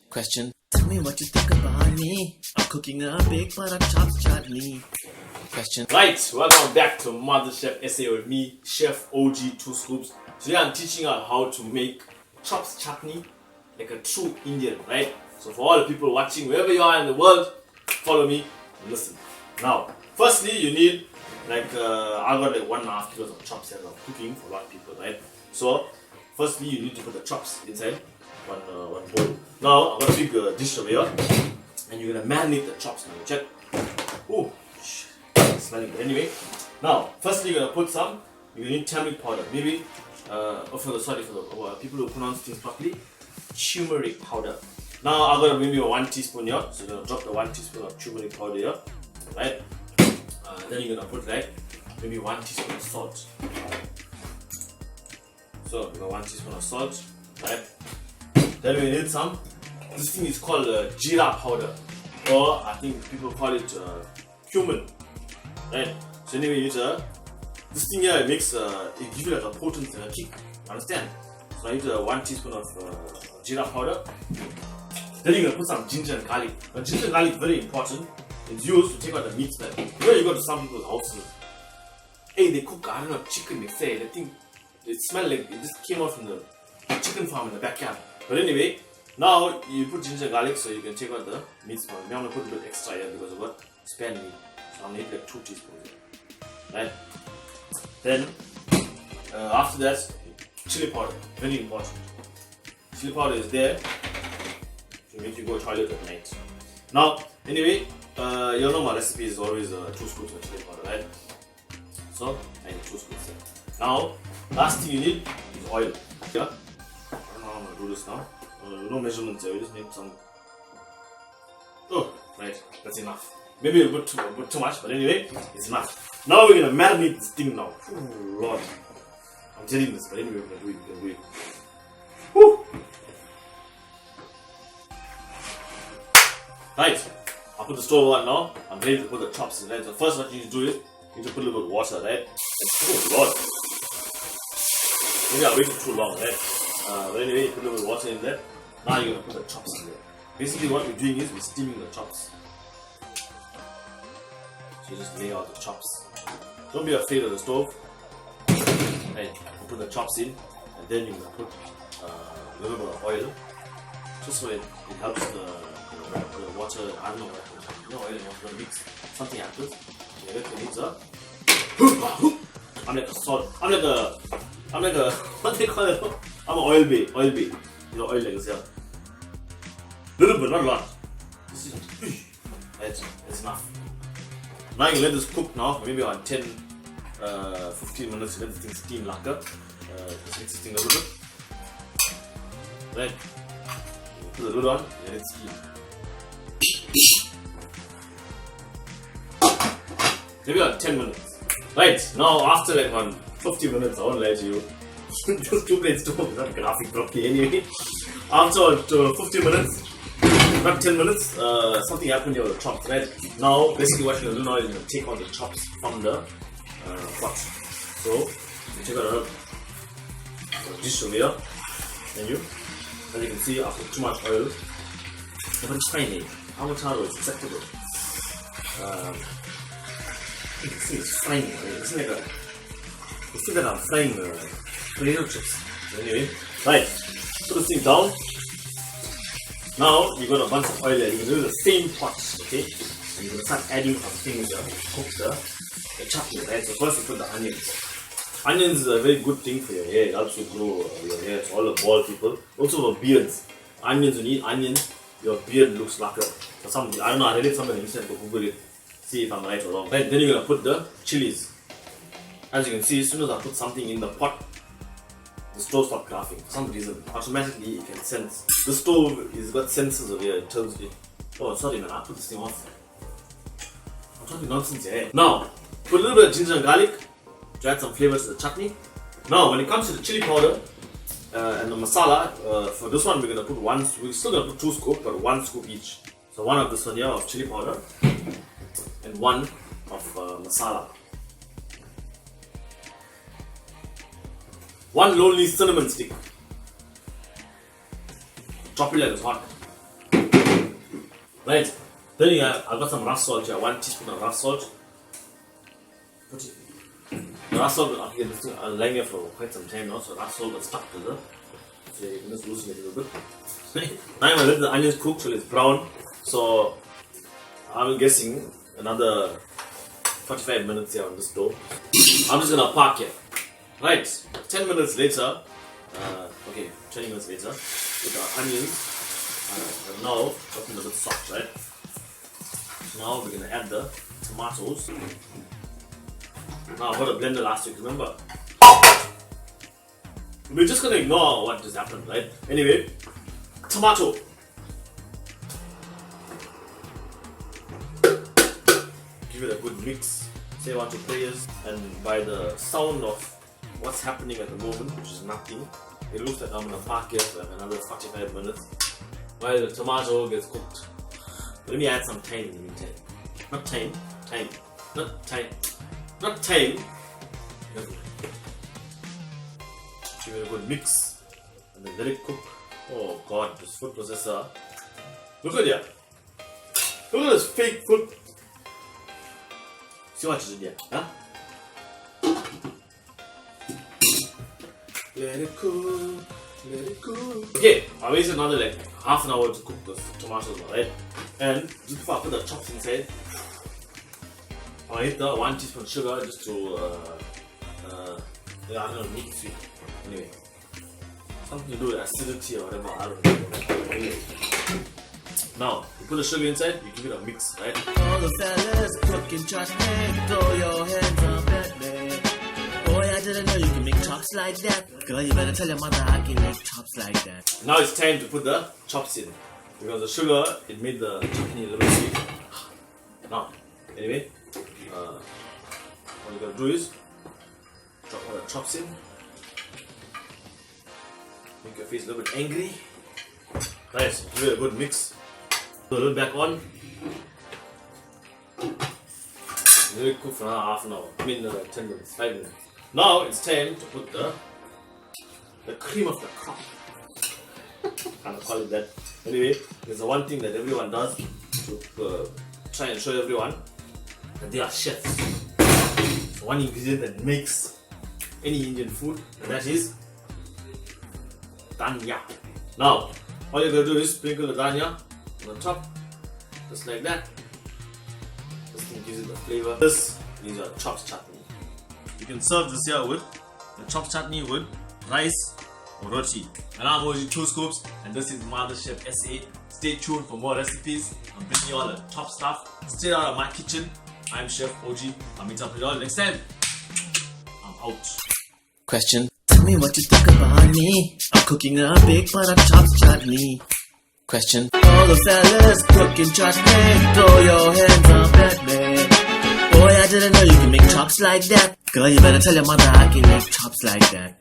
Question. Tell me what you think about me. I'm cooking a big pot of chopped chutney. Question. Right, welcome back to Mother Chef SA with me, Chef OG 2 Scoops. Today I'm teaching you how to make chops chutney like a true Indian, right? So for all the people watching, wherever you are in the world, follow me and listen. Now, firstly you need I got like 1.5 kilos of chops here. I'm cooking for a lot of people, right? So firstly you need to put the chops inside one bowl. Now I've got a big dish over here, and you're gonna marinate the chops now. Check. Oh, smelling good. Anyway, now firstly you're gonna put some. You need turmeric powder. Maybe for the people who pronounce things properly, turmeric powder. Now I've got maybe 1 teaspoon here, so you're gonna drop the 1 teaspoon of turmeric powder here, right? Then you're gonna put maybe 1 teaspoon of salt. So you got 1 teaspoon of salt, right? Then we need some. This thing is called jeera powder, or I think people call it cumin, right? So anyway, you use this thing here. It makes it gives you like a potent kick. Understand? So I use 1 teaspoon of jeera powder. Then you're gonna put some ginger and garlic. Now, ginger and garlic very important. It's used to take out the meat smell. You know, you go to some people's houses. Hey, they cook I don't know chicken. They say they think it smell like it just came out from the chicken farm in the backyard. But anyway, now you put ginger and garlic so you can take out the meat smell. Maybe I'm gonna put a bit extra here because of what? Spare meat. So I'm gonna need like 2 teaspoons. Right? Then after that, chili powder. Very important. Chili powder is there to make you go to the toilet at night. Now, anyway, you know my recipe is always 2 scoops of chili powder, right? So I need 2 scoops. Now, last thing you need is oil. Yeah? I don't know how I'm gonna do this now. No measurements here, we just need some. Oh, right, that's enough. Maybe a bit too much, but anyway, it's enough. Now we're gonna marinate this thing now. Oh, Lord. I'm telling you this, but anyway, we're gonna do it. Woo! Right, I'll put the stove on now. I'm ready to put the chops in, right? So first what you need to do is, you need to put a little bit of water, right? Oh, Lord. Maybe I waited too long, right? But anyway, you put a little bit of water in there. Now you're gonna put the chops in there. Basically, what we're doing is we're steaming the chops. So you just lay out the chops. Don't be afraid of the stove. Right, you put the chops in, and then you're gonna put a little bit of oil, just so it helps the water. I don't know what oil and water mix. Something happens. You let the mix up. I'm like a salt. I'm like a what do they call it? I'm an oil bay. You know, oil like this, yeah. Little bit, not a lot. This is that's enough. Now you let this cook now for maybe around 10-15 minutes. You let this thing steam lacquer. Just mix this thing a little bit. Right. You put the lid on, let it steam. Maybe around 10 minutes. Right, now after like around 50 minutes, I won't lie to you. Just 2 plates stove, not graphic properly anyway. After 50 minutes, not 10 minutes, something happened here with the chops, right? Now, basically what you're going to do now is you're going to take out the chops from the pot. So, you take out a dish over here, and as you can see, after too much oil, but it's fine, eh? Avocado is acceptable. You can see it's frying, right? It's like you see that I'm frying potato chips. Anyway, right, put this thing down. Now you got a bunch of oil there. You can do the same pot, okay? And you're gonna start adding some things here to cook the chutney, right? So first you put the onions. Onions is a very good thing for your hair. It helps you grow your hair. So all the bald people, also for beards. Onions, when you eat onions, your beard looks like for some. I don't know. I read it somewhere on the internet. Go Google it. See if I'm right or wrong. Right, then you're gonna put the chilies. As you can see, as soon as I put something in the pot, the stove stopped graphing. For some reason, automatically it can sense. The stove is got sensors over here. It tells you. Oh, sorry man, I put this thing off. I'm talking nonsense here. Now, put a little bit of ginger and garlic to add some flavor to the chutney. Now, when it comes to the chili powder and the masala, for this one we're gonna put we're still gonna put 2 scoops, but 1 scoop each. So 1 of this one here of chili powder and 1 of masala. 1 lonely cinnamon stick. Chop it like it's hot. Right. Then I got some rough salt here, 1 teaspoon of rough salt. Put it. The rough salt, okay, this thing I'm laying here for quite some time now, so rough salt got stuck to it. So you can just loosen it a little bit. Now I'm gonna let the onions cook till it's brown. So I'm guessing another 45 minutes here on the stove. I'm just gonna park here. Right, 10 minutes later, okay, 20 minutes later, with the onions, are now gotten a bit soft, right? Now we're gonna add the tomatoes. Now I've got a blender last week, remember? We're just gonna ignore what just happened, right? Anyway, tomato. Give it a good mix. Say one, two prayers, and by the sound of what's happening at the moment, which is nothing, it looks like I'm gonna park here for like another 45 minutes while the tomato gets cooked. Let me add some thyme in the meantime. Not thyme, thyme, not thyme, not thyme. Give it a good mix and then let it cook. Oh god, this food processor. Look at that. Look at this fake food. See what you did here, huh? Let it cook, let it cook. Okay, I wasted another like half an hour to cook the tomatoes, right? And just before I put the chops inside, I hit the 1 teaspoon sugar just to, yeah, I don't know, make it sweet. Anyway, something to do with acidity or whatever, I don't know. Anyway. Now, you put the sugar inside, you give it a mix, right? All the fellas cooking chutney, throw your hands up at me. Boy, I didn't know you can make chops like that. Girl, you better tell your mother I can make chops like that. Now it's time to put the chops in. Because the sugar, it made the chutney a little sweet. Now, anyway, what you gotta do is drop all the chops in. Make your face a little bit angry. Nice, give it a good mix. Put a little back on. Let it cook for another half an hour. I mean, like 10 minutes, 5 minutes. Now it's time to put the cream of the crop. Can't call it that. Anyway, there's the one thing that everyone does to try and show everyone that they are chefs. One ingredient that makes any Indian food, and that is dhania. Now, all you gotta do is sprinkle the dhania on the top, just like that. This thing gives it the flavor. This is your chops chutney. You can serve this here with the chops chutney with rice or roti. And I'm Oji 2 Scoops, and this is Motherchef SA. Stay tuned for more recipes. I'm bringing you all the top stuff straight out of my kitchen. I'm Chef OG. I'll meet up with you all next time. I'm out. Question. Tell me what you think about me. I'm cooking a big pot of chops chutney. Question. All the fellas cooking chutney, throw your hands up at me. Boy, I didn't know you can make chops like that. Girl, you better tell your mother I can make chops like that.